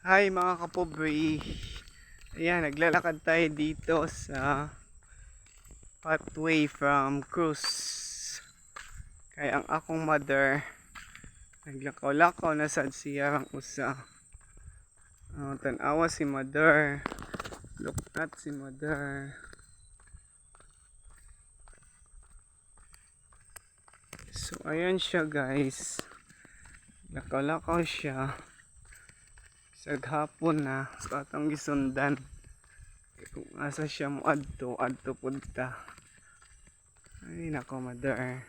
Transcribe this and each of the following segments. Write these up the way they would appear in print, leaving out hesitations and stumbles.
Hi mga kapobre. Ayan, naglalakad tayo dito sa pathway from Cruz. Kaya ang akong mother naglakaw-lakaw na sad siya ang usa. Tanawa si mother. Look at si mother. So ayan siya guys. Lakaw-lakaw siya. Saghapon na sa atong gisundan. Kung asa siya mo adto punta. Ay nako mother.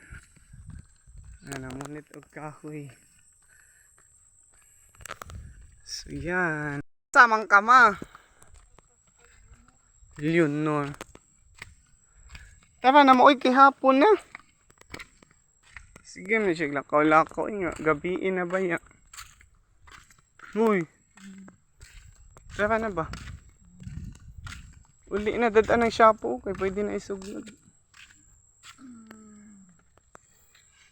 Namunit og kahoy. So yan. Samang kama. Leonor. Tara na mo kihapon na. Sige na siya lakaw-lakaw nga. Gabiin na ba ya? Uy. Tara na ba? Uli na dadaan ng shampoo kay pwede na isuglod.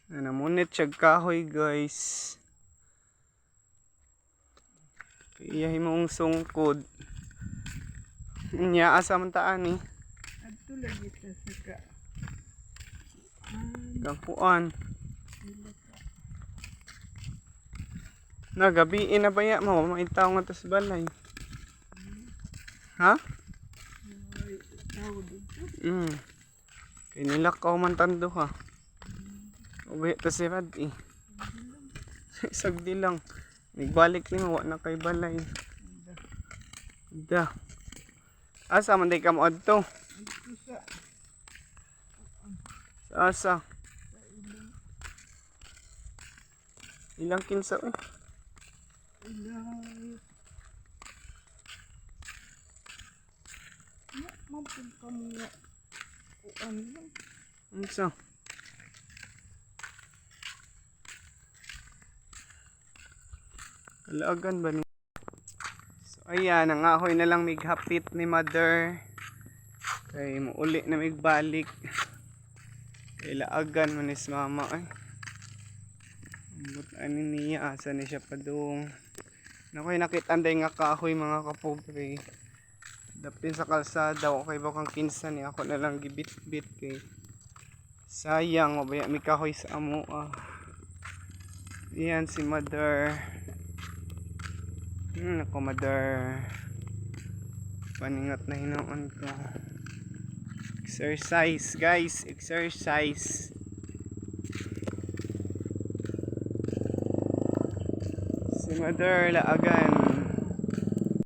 Namunit siya kahoy guys. Iyahin mo ang sungkod. Nya asa man taan eh. Adto lagi ta sa ka. Kampuan. Nagabiin na ba ya mo? Maitaw nga tas balay. Ha? Kaya nilakaw man tando ha. Uwi ta si Rad eh. Sagdi lang. Nagbalik ni mo na kay balay. Da. Asa man day ka mo adto? Sa asa? Ilang kinsa eh? Mapun ka mo nga. Ano lang. Ano? Kalagan ba ni? So ayan, nangahoy na lang mighapit ni mother. Kay muuli na migbalik. Kay laagan man is mama ay. But ani niya asa ni siya padung. Nakoy nakitanday nga kahoy mga kapobre. Dapin sa kalsada o kay bakang kinsa ni ako na lang gibit-bit kay sayang mabaya mi kahoy sa amo ah. Yan si mother. Ako mother. Paningat na hinoon ko. Exercise guys, exercise. Si mother laagan.